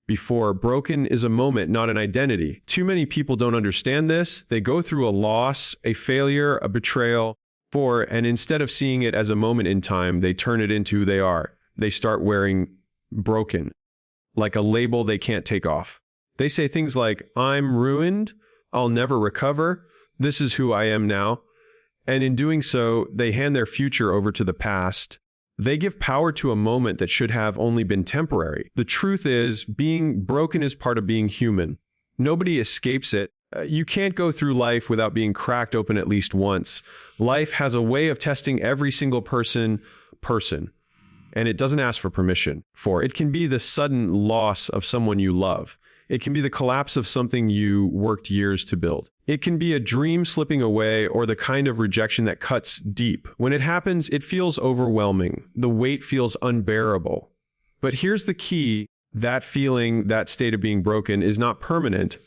Before, broken is a moment, not an identity. Too many people don't understand this. They go through a loss, a failure, a betrayal, and instead of seeing it as a moment in time, they turn it into who they are. They start wearing broken, like a label they can't take off. They say things like, I'm ruined, I'll never recover, this is who I am now. And in doing so, they hand their future over to the past. They give power to a moment that should have only been temporary. The truth is, being broken is part of being human. Nobody escapes it. You can't go through life without being cracked open at least once. Life has a way of testing every single person, and it doesn't ask for permission. It can be the sudden loss of someone you love. It can be the collapse of something you worked years to build. It can be a dream slipping away or the kind of rejection that cuts deep. When it happens, it feels overwhelming. The weight feels unbearable. But here's the key. That feeling, that state of being broken is not permanent.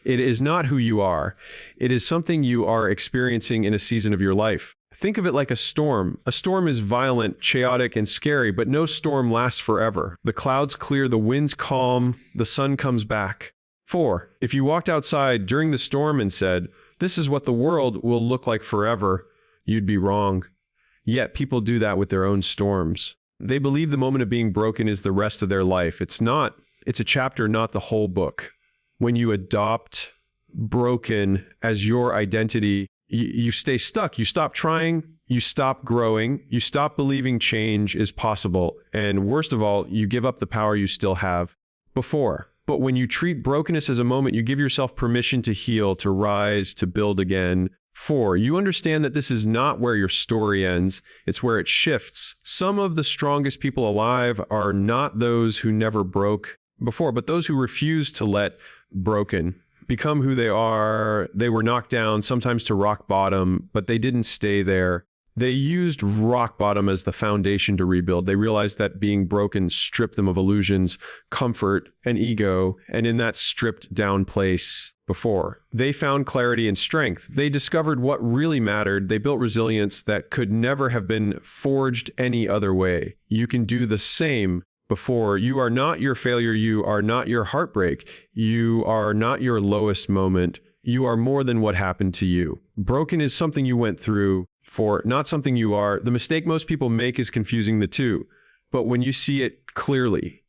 It is not who you are. It is something you are experiencing in a season of your life. Think of it like a storm. A storm is violent, chaotic, and scary, but no storm lasts forever. The clouds clear, the winds calm, the sun comes back. 4. If you walked outside during the storm and said, this is what the world will look like forever, you'd be wrong. Yet people do that with their own storms. They believe the moment of being broken is the rest of their life. It's not. It's a chapter, not the whole book. When you adopt broken as your identity, you stay stuck. You stop trying. You stop growing. You stop believing change is possible. And worst of all, you give up the power you still have before. But when you treat brokenness as a moment, you give yourself permission to heal, to rise, to build again. 4, you understand that this is not where your story ends. It's where it shifts. Some of the strongest people alive are not those who never broke before, but those who refuse to let broken become who they are. They were knocked down, sometimes to rock bottom, but they didn't stay there. They used rock bottom as the foundation to rebuild. They realized that being broken stripped them of illusions, comfort, and ego, and in that stripped down place before, they found clarity and strength. They discovered what really mattered. They built resilience that could never have been forged any other way. You can do the same. Before, you are not your failure. You are not your heartbreak. You are not your lowest moment. You are more than what happened to you. Broken is something you went through, not something you are. The mistake most people make is confusing the two. But when you see it clearly,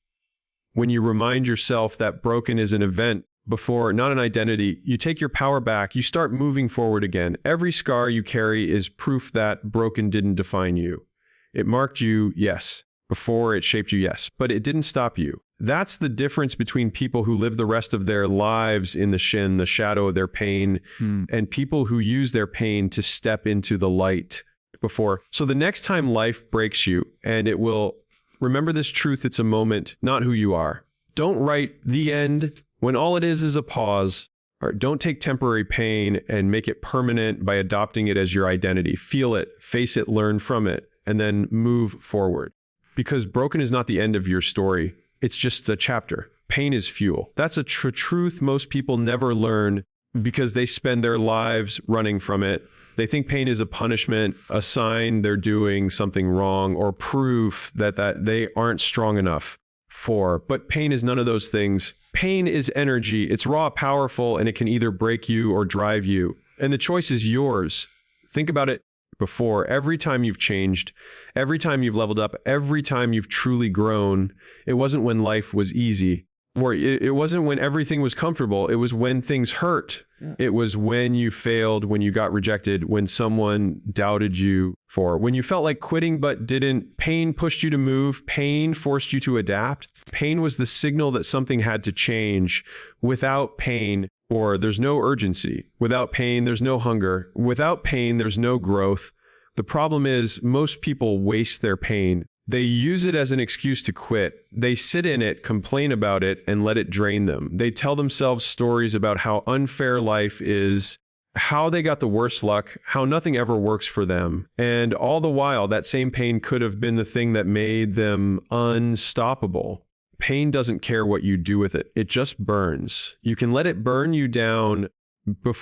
when you remind yourself that broken is an event before, not an identity, you take your power back. You start moving forward again. Every scar you carry is proof that broken didn't define you. It marked you, yes. Before, it shaped you, yes, but it didn't stop you. That's the difference between people who live the rest of their lives in the shadow of their pain, and people who use their pain to step into the light before. So the next time life breaks you, and it will, remember this truth, it's a moment, not who you are. Don't write the end when all it is a pause. Or don't take temporary pain and make it permanent by adopting it as your identity. Feel it, face it, learn from it, and then move forward. Because broken is not the end of your story. It's just a chapter. Pain is fuel. That's a truth most people never learn because they spend their lives running from it. They think pain is a punishment, a sign they're doing something wrong, or proof that they aren't strong enough for. But pain is none of those things. Pain is energy. It's raw, powerful, and it can either break you or drive you. And the choice is yours. Think about it. Before, every time you've changed, every time you've leveled up, every time you've truly grown, it wasn't when life was easy, or it wasn't when everything was comfortable. It was when things hurt. It was when you failed, when you got rejected, when someone doubted you, when you felt like quitting but didn't. Pain pushed you to move. Pain forced you to adapt. Pain was the signal that something had to change. Without pain, there's no urgency. Without pain, there's no hunger. Without pain, there's no growth. The problem is most people waste their pain. They use it as an excuse to quit. They sit in it, complain about it, and let it drain them. They tell themselves stories about how unfair life is, how they got the worst luck, how nothing ever works for them. And all the while, that same pain could have been the thing that made them unstoppable. Pain doesn't care what you do with it. It just burns. You can let it burn you down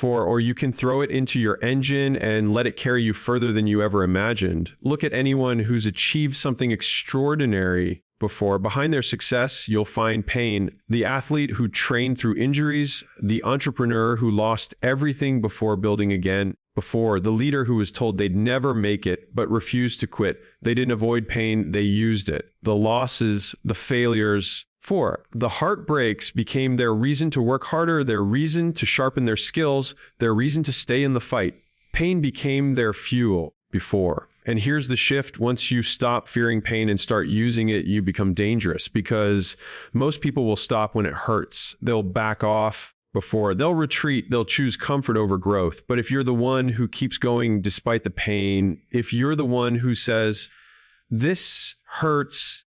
or you can throw it into your engine and let it carry you further than you ever imagined. Look at anyone who's achieved something extraordinary before. Behind their success, you'll find pain. The athlete who trained through injuries, the entrepreneur who lost everything before building again, before, the leader who was told they'd never make it but refused to quit. They didn't avoid pain, they used it. The losses, the failures. 4, the heartbreaks became their reason to work harder, their reason to sharpen their skills, their reason to stay in the fight. Pain became their fuel before. And here's the shift. Once you stop fearing pain and start using it, you become dangerous, because most people will stop when it hurts. They'll back off before. They'll retreat. They'll choose comfort over growth. But if you're the one who keeps going despite the pain, if you're the one who says, this hurts,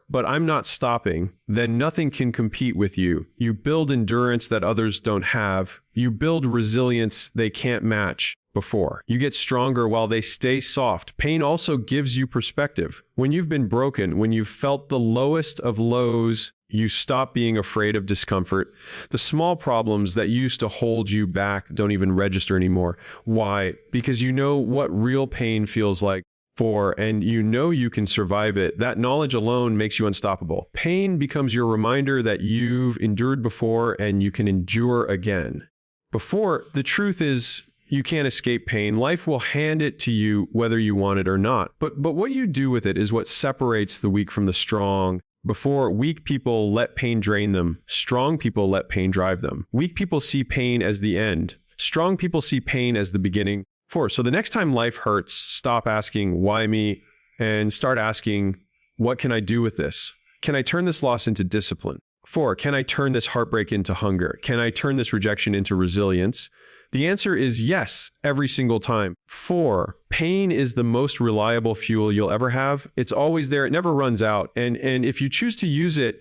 but I'm not stopping, then nothing can compete with you. You build endurance that others don't have. You build resilience they can't match before. You get stronger while they stay soft. Pain also gives you perspective. When you've been broken, when you've felt the lowest of lows, you stop being afraid of discomfort. The small problems that used to hold you back don't even register anymore. Why? Because you know what real pain feels like. And you know you can survive it. That knowledge alone makes you unstoppable. Pain becomes your reminder that you've endured before and you can endure again. Before, the truth is you can't escape pain. Life will hand it to you whether you want it or not. But what you do with it is what separates the weak from the strong. Before, weak people let pain drain them. Strong people let pain drive them. Weak people see pain as the end. Strong people see pain as the beginning. 4, so the next time life hurts, stop asking, why me? And start asking, what can I do with this? Can I turn this loss into discipline? 4, can I turn this heartbreak into hunger? Can I turn this rejection into resilience? The answer is yes, every single time. 4, pain is the most reliable fuel you'll ever have. It's always there. It never runs out. And if you choose to use it,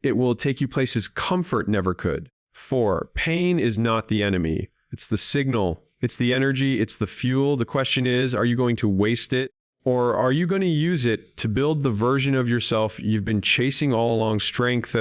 it will take you places comfort never could. 4, pain is not the enemy. It's the signal. It's the energy, it's the fuel. The question is, are you going to waste it? Or are you going to use it to build the version of yourself you've been chasing all along? Strength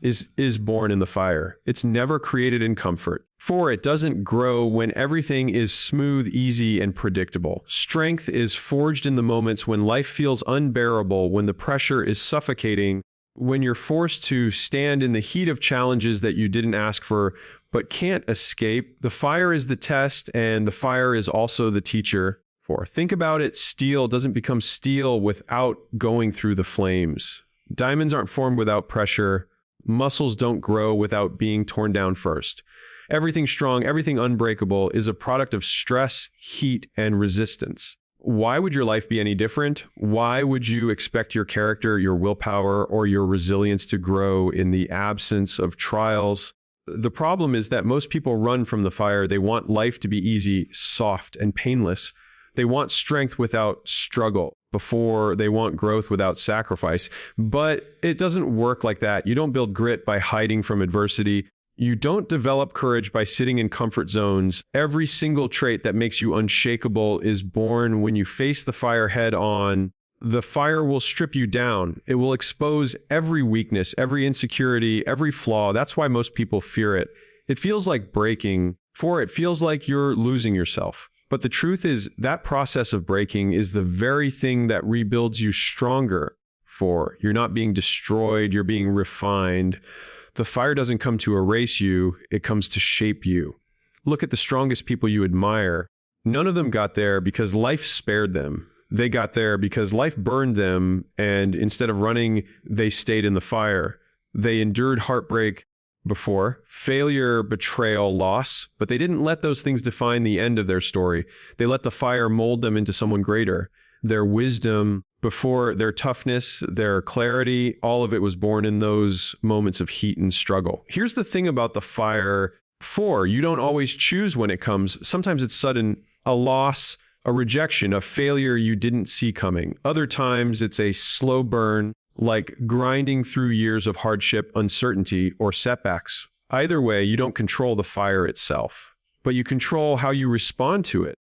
is born in the fire. It's never created in comfort. 4, it doesn't grow when everything is smooth, easy, and predictable. Strength is forged in the moments when life feels unbearable, when the pressure is suffocating, when you're forced to stand in the heat of challenges that you didn't ask for but can't escape. The fire is the test, and the fire is also the teacher. 4, think about it. Steel doesn't become steel without going through the flames. Diamonds aren't formed without pressure. Muscles don't grow without being torn down first. Everything strong, everything unbreakable is a product of stress, heat, and resistance. Why would your life be any different? Why would you expect your character, your willpower, or your resilience to grow in the absence of trials? The problem is that most people run from the fire. They want life to be easy, soft, and painless. They want strength without struggle. Before, they want growth without sacrifice. But it doesn't work like that. You don't build grit by hiding from adversity. You don't develop courage by sitting in comfort zones. Every single trait that makes you unshakable is born when you face the fire head on. The fire will strip you down. It will expose every weakness, every insecurity, every flaw. That's why most people fear it. It feels like breaking. It feels like you're losing yourself. But the truth is that process of breaking is the very thing that rebuilds you stronger. You're not being destroyed, you're being refined. The fire doesn't come to erase you, it comes to shape you. Look at the strongest people you admire. None of them got there because life spared them. They got there because life burned them, and instead of running, they stayed in the fire. They endured heartbreak before, failure, betrayal, loss, but they didn't let those things define the end of their story. They let the fire mold them into someone greater. Their wisdom before, their toughness, their clarity, all of it was born in those moments of heat and struggle. Here's the thing about the fire. You don't always choose when it comes. Sometimes it's sudden, a loss, a rejection, a failure you didn't see coming. Other times it's a slow burn, like grinding through years of hardship, uncertainty, or setbacks. Either way, you don't control the fire itself, but you control how you respond to it.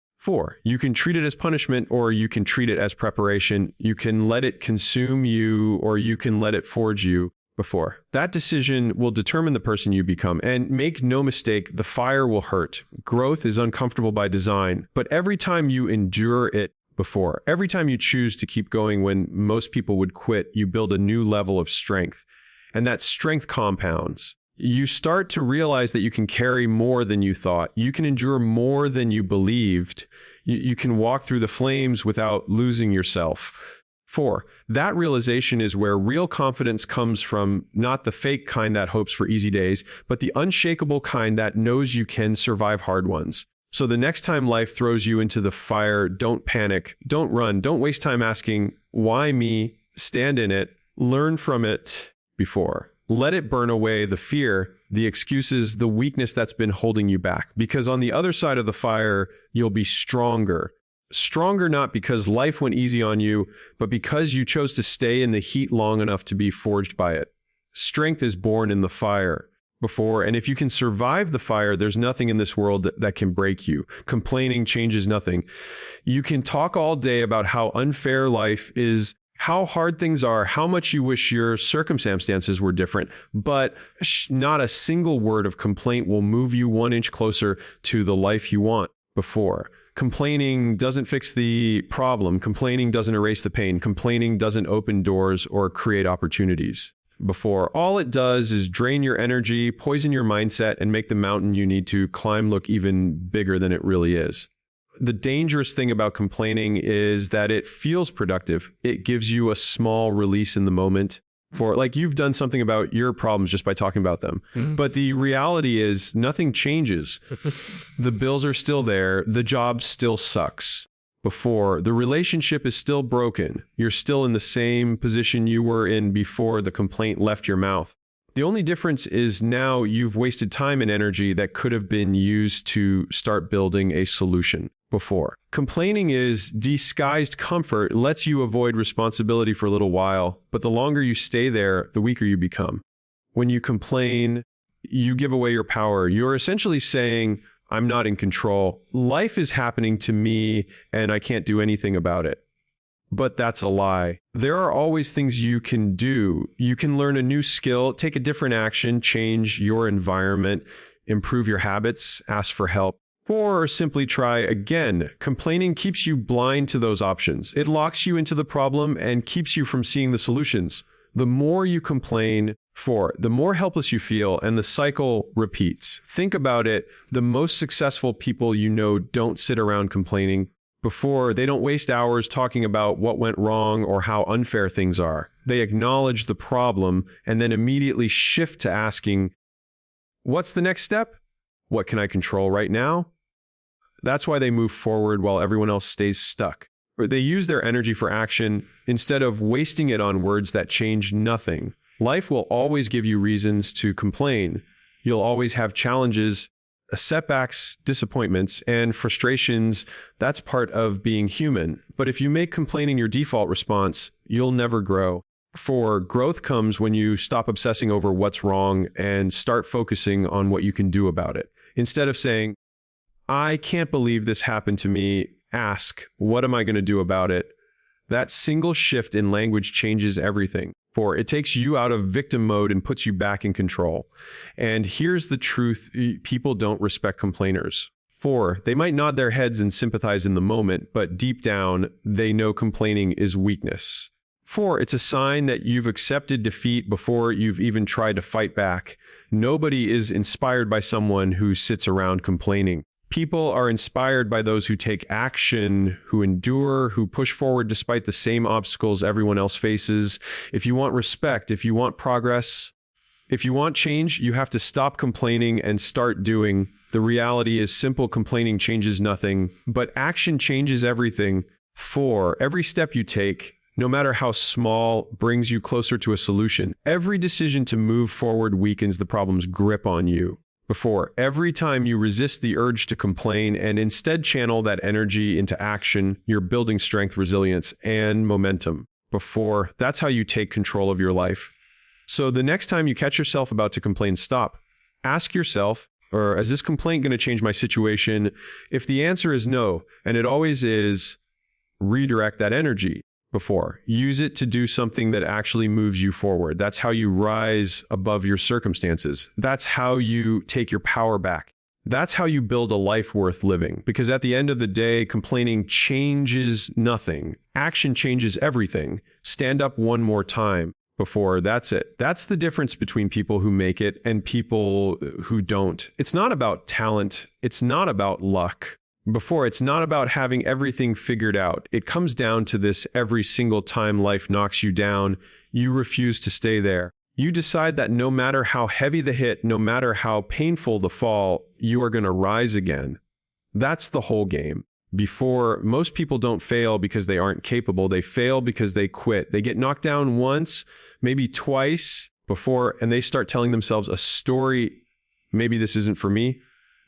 You can treat it as punishment, or you can treat it as preparation. You can let it consume you, or you can let it forge you. That decision will determine the person you become. And make no mistake, the fire will hurt. Growth is uncomfortable by design, but every time you endure it, before. Every time you choose to keep going when most people would quit, you build a new level of strength. And that strength compounds. You start to realize that you can carry more than you thought. You can endure more than you believed. You can walk through the flames without losing yourself. 4, that realization is where real confidence comes from, not the fake kind that hopes for easy days, but the unshakable kind that knows you can survive hard ones. So the next time life throws you into the fire, don't panic, don't run, don't waste time asking, why me? Stand in it, learn from it before. Let it burn away the fear, the excuses, the weakness that's been holding you back. Because on the other side of the fire, you'll be stronger. Stronger not because life went easy on you, but because you chose to stay in the heat long enough to be forged by it. Strength is born in the fire before, and if you can survive the fire, there's nothing in this world that can break you. Complaining changes nothing. You can talk all day about how unfair life is, how hard things are, how much you wish your circumstances were different, but not a single word of complaint will move you 1 inch closer to the life you want before. Complaining doesn't fix the problem. Complaining doesn't erase the pain. Complaining doesn't open doors or create opportunities before. All it does is drain your energy, poison your mindset, and make the mountain you need to climb look even bigger than it really is. The dangerous thing about complaining is that it feels productive. It gives you a small release in the moment. For like you've done something about your problems just by talking about them. But the reality is nothing changes. The bills are still there. The job still sucks. Before, the relationship is still broken. You're still in the same position you were in before the complaint left your mouth. The only difference is now you've wasted time and energy that could have been used to start building a solution. Before, complaining is disguised comfort, lets you avoid responsibility for a little while, but the longer you stay there, the weaker you become. When you complain, you give away your power. You're essentially saying, I'm not in control. Life is happening to me and I can't do anything about it. But that's a lie. There are always things you can do. You can learn a new skill, take a different action, change your environment, improve your habits, ask for help, or simply try again. Complaining keeps you blind to those options. It locks you into the problem and keeps you from seeing the solutions. The more you complain, the more helpless you feel, and the cycle repeats. Think about it. The most successful people you know don't sit around complaining. Before, they don't waste hours talking about what went wrong or how unfair things are. They acknowledge the problem and then immediately shift to asking, what's the next step? What can I control right now? That's why they move forward while everyone else stays stuck. Or they use their energy for action instead of wasting it on words that change nothing. Life will always give you reasons to complain. You'll always have challenges, setbacks, disappointments, and frustrations. That's part of being human. But if you make complaining your default response, you'll never grow. For growth comes when you stop obsessing over what's wrong and start focusing on what you can do about it. Instead of saying, I can't believe this happened to me, ask, what am I going to do about it? That single shift in language changes everything. For it takes you out of victim mode and puts you back in control. And here's the truth, people don't respect complainers. For they might nod their heads and sympathize in the moment, but deep down, they know complaining is weakness. For it's a sign that you've accepted defeat before you've even tried to fight back. Nobody is inspired by someone who sits around complaining. People are inspired by those who take action, who endure, who push forward despite the same obstacles everyone else faces. If you want respect, if you want progress, if you want change, you have to stop complaining and start doing. The reality is simple complaining changes nothing, but action changes everything. For every step you take, no matter how small, brings you closer to a solution. Every decision to move forward weakens the problem's grip on you. Before, every time you resist the urge to complain and instead channel that energy into action, you're building strength, resilience, and momentum. Before, that's how you take control of your life. So the next time you catch yourself about to complain, stop. Ask yourself, is this complaint going to change my situation? If the answer is no, and it always is, redirect that energy. Before, use it to do something that actually moves you forward. That's how you rise above your circumstances. That's how you take your power back. That's how you build a life worth living. Because at the end of the day, complaining changes nothing. Action changes everything. Stand up one more time before that's it. That's the difference between people who make it and people who don't. It's not about talent. It's not about luck. Before, it's not about having everything figured out. It comes down to this: every single time life knocks you down, you refuse to stay there. You decide that no matter how heavy the hit, no matter how painful the fall, you are going to rise again. That's the whole game. Before, most people don't fail because they aren't capable. They fail because they quit. They get knocked down once, maybe twice before, and they start telling themselves a story. Maybe this isn't for me.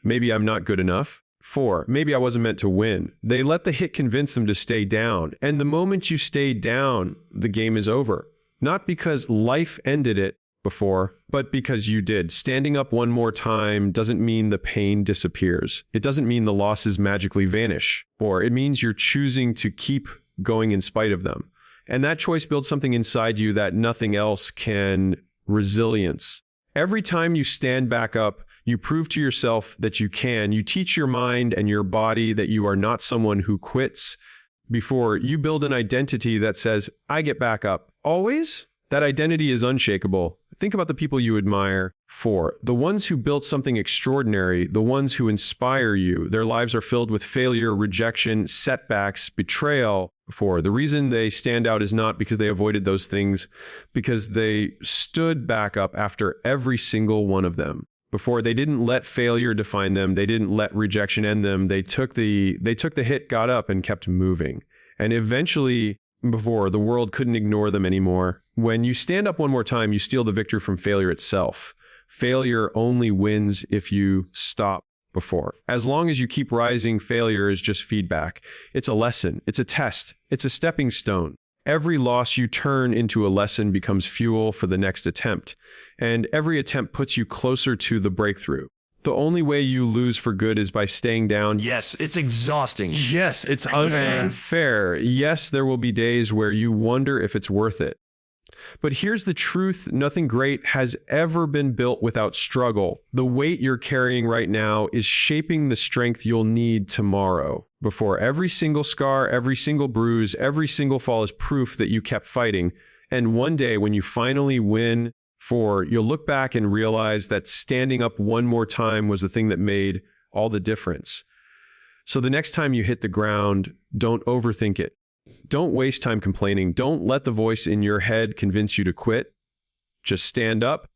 Maybe I'm not good enough. 4, maybe I wasn't meant to win. They let the hit convince them to stay down. And the moment you stay down, the game is over. Not because life ended it before, but because you did. Standing up one more time doesn't mean the pain disappears. It doesn't mean the losses magically vanish. Or it means you're choosing to keep going in spite of them. And that choice builds something inside you that nothing else can. Resilience. Every time you stand back up, you prove to yourself that you can. You teach your mind and your body that you are not someone who quits. Before, you build an identity that says, I get back up. Always? That identity is unshakable. Think about the people you admire. 4, the ones who built something extraordinary, the ones who inspire you. Their lives are filled with failure, rejection, setbacks, betrayal. 4, the reason they stand out is not because they avoided those things, because they stood back up after every single one of them. Before, they didn't let failure define them. They didn't let rejection end them. They took the hit, got up, and kept moving. And eventually, before, the world couldn't ignore them anymore. When you stand up one more time, you steal the victory from failure itself. Failure only wins if you stop. Before, as long as you keep rising, failure is just feedback. It's a lesson. It's a test. It's a stepping stone. Every loss you turn into a lesson becomes fuel for the next attempt. And every attempt puts you closer to the breakthrough. The only way you lose for good is by staying down. Yes, it's exhausting. Yes, it's unfair. Yes, there will be days where you wonder if it's worth it. But here's the truth: nothing great has ever been built without struggle. The weight you're carrying right now is shaping the strength you'll need tomorrow. Before, every single scar, every single bruise, every single fall is proof that you kept fighting. And one day, when you finally win, you'll look back and realize that standing up one more time was the thing that made all the difference. So the next time you hit the ground, don't overthink it. Don't waste time complaining. Don't let the voice in your head convince you to quit. Just stand up.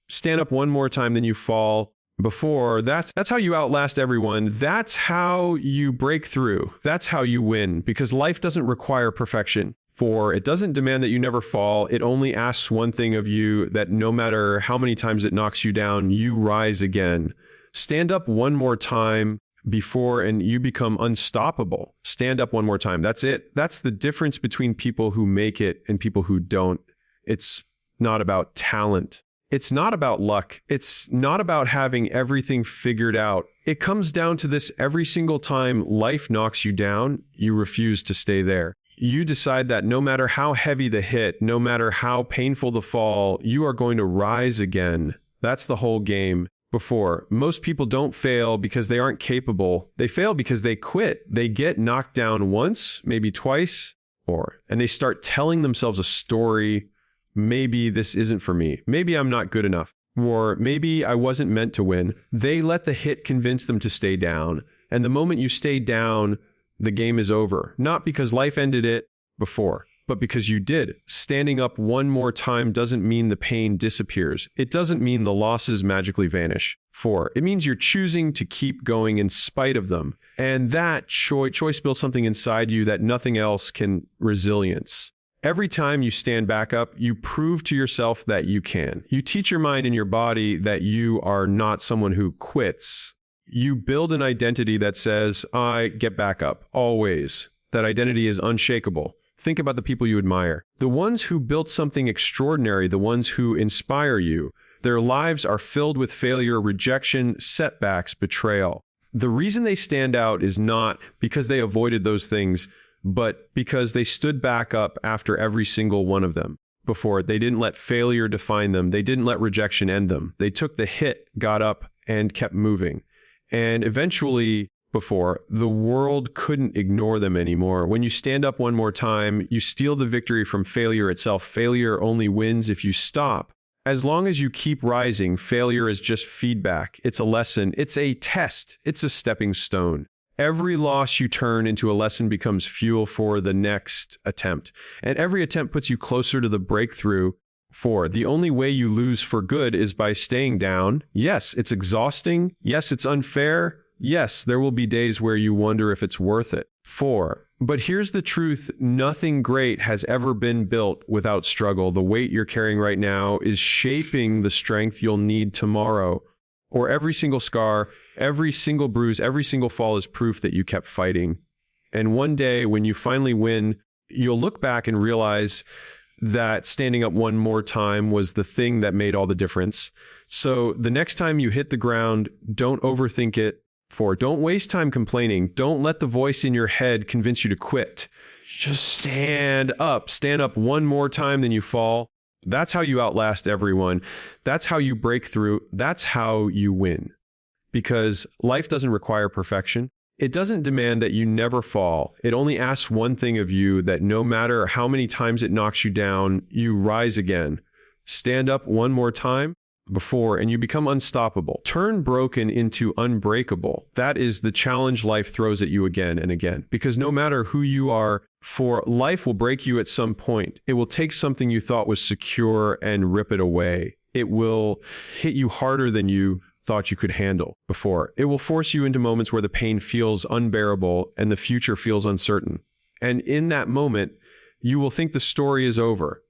Stand up one more time, then you fall. Before, that's how you outlast everyone. That's how you break through. That's how you win, because life doesn't require perfection. 4, it doesn't demand that you never fall. It only asks one thing of you: that no matter how many times it knocks you down, you rise again. Stand up one more time before, and you become unstoppable. Stand up one more time. That's it. That's the difference between people who make it and people who don't. It's not about talent. It's not about luck. It's not about having everything figured out. It comes down to this: every single time life knocks you down, you refuse to stay there. You decide that no matter how heavy the hit, no matter how painful the fall, you are going to rise again. That's the whole game. Before, most people don't fail because they aren't capable. They fail because they quit. They get knocked down once, maybe twice, and they start telling themselves a story. Maybe this isn't for me. Maybe I'm not good enough. Or maybe I wasn't meant to win. They let the hit convince them to stay down. And the moment you stay down, the game is over. Not because life ended it before, but because you did. Standing up one more time doesn't mean the pain disappears. It doesn't mean the losses magically vanish. 4, it means you're choosing to keep going in spite of them. And that choice builds something inside you that nothing else can. Resilience. Every time you stand back up, you prove to yourself that you can. You teach your mind and your body that you are not someone who quits. You build an identity that says, I get back up, always. That identity is unshakable. Think about the people you admire. The ones who built something extraordinary, the ones who inspire you. Their lives are filled with failure, rejection, setbacks, betrayal. The reason they stand out is not because they avoided those things, but because they stood back up after every single one of them. Before, they didn't let failure define them. They didn't let rejection end them. They took the hit, got up, and kept moving. And eventually, before, the world couldn't ignore them anymore. When you stand up one more time, you steal the victory from failure itself. Failure only wins if you stop. As long as you keep rising, failure is just feedback. It's a lesson. It's a test. It's a stepping stone. Every loss you turn into a lesson becomes fuel for the next attempt. And every attempt puts you closer to the breakthrough. For the only way you lose for good is by staying down. Yes, it's exhausting. Yes, it's unfair. Yes, there will be days where you wonder if it's worth it. 4. But here's the truth. Nothing great has ever been built without struggle. The weight you're carrying right now is shaping the strength you'll need tomorrow. Or every single scar, every single bruise, every single fall is proof that you kept fighting. And one day when you finally win, you'll look back and realize that standing up one more time was the thing that made all the difference. So the next time you hit the ground, don't overthink it. 4. Don't waste time complaining. Don't let the voice in your head convince you to quit. Just stand up. Stand up one more time than you fall. That's how you outlast everyone. That's how you break through. That's how you win. Because life doesn't require perfection. It doesn't demand that you never fall. It only asks one thing of you, that no matter how many times it knocks you down, you rise again. Stand up one more time before, and you become unstoppable. Turn broken into unbreakable. That is the challenge life throws at you again and again. Because no matter who you are, for life will break you at some point. It will take something you thought was secure and rip it away. It will hit you harder than you thought you could handle before. It will force you into moments where the pain feels unbearable and the future feels uncertain. And in that moment, you will think the story is over,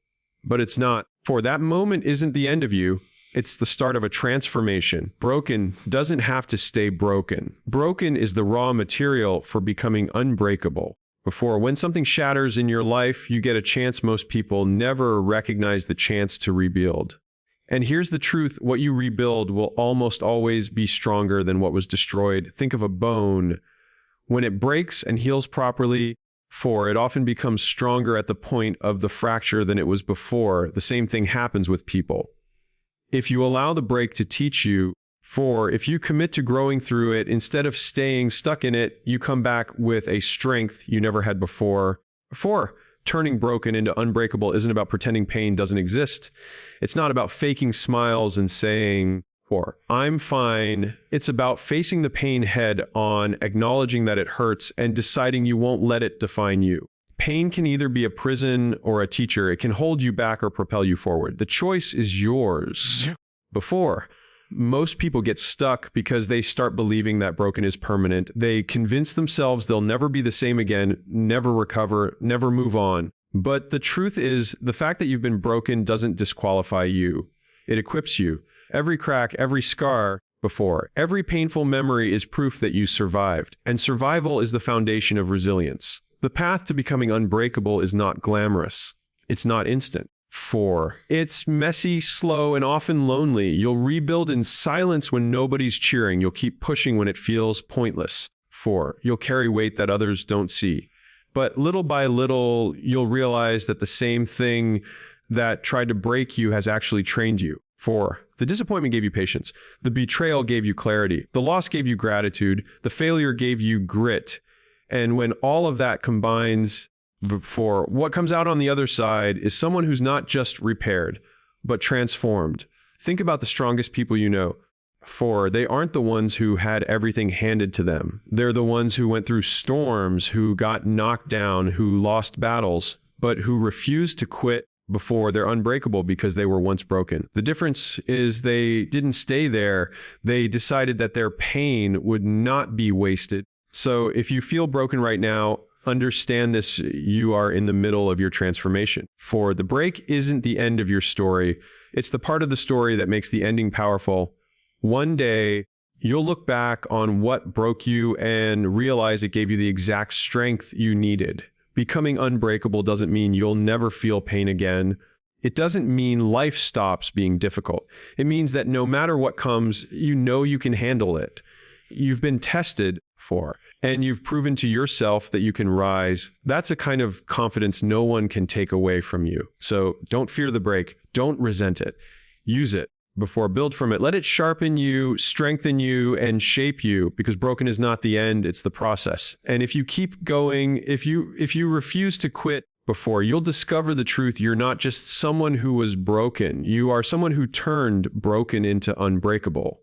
but it's not. For that moment isn't the end of you. It's the start of a transformation. Broken doesn't have to stay broken. Broken is the raw material for becoming unbreakable. Before, when something shatters in your life, you get a chance most people never recognize the chance to rebuild. And here's the truth. What you rebuild will almost always be stronger than what was destroyed. Think of a bone. When it breaks and heals properly, it often becomes stronger at the point of the fracture than it was before. The same thing happens with people. If you allow the break to teach you, if you commit to growing through it, instead of staying stuck in it, you come back with a strength you never had before. Turning broken into unbreakable isn't about pretending pain doesn't exist. It's not about faking smiles and saying, I'm fine. It's about facing the pain head on, acknowledging that it hurts, and deciding you won't let it define you. Pain can either be a prison or a teacher. It can hold you back or propel you forward. The choice is yours. Most people get stuck because they start believing that broken is permanent. They convince themselves they'll never be the same again, never recover, never move on. But the truth is, the fact that you've been broken doesn't disqualify you. It equips you. Every crack, every scar, every painful memory is proof that you survived. And survival is the foundation of resilience. The path to becoming unbreakable is not glamorous. It's not instant. It's messy, slow, and often lonely. You'll rebuild in silence when nobody's cheering. You'll keep pushing when it feels pointless. You'll carry weight that others don't see. But little by little, you'll realize that the same thing that tried to break you has actually trained you. The disappointment gave you patience. The betrayal gave you clarity. The loss gave you gratitude. The failure gave you grit. And when all of that combines, what comes out on the other side is someone who's not just repaired, but transformed. Think about the strongest people you know. They aren't the ones who had everything handed to them. They're the ones who went through storms, who got knocked down, who lost battles, but who refused to quit. They're unbreakable because they were once broken. The difference is they didn't stay there. They decided that their pain would not be wasted. So if you feel broken right now, understand this: you are in the middle of your transformation. The break isn't the end of your story. It's the part of the story that makes the ending powerful. One day, you'll look back on what broke you and realize it gave you the exact strength you needed. Becoming unbreakable doesn't mean you'll never feel pain again. It doesn't mean life stops being difficult. It means that no matter what comes, you know you can handle it. You've been tested and you've proven to yourself that you can rise. That's a kind of confidence no one can take away from you. So don't fear the break. Don't resent it. Use it. before build from it. Let it sharpen you, strengthen you, and shape you, because broken is not the end, it's the process. And if you keep going, if you refuse to quit before, you'll discover the truth. You're not just someone who was broken. You are someone who turned broken into unbreakable.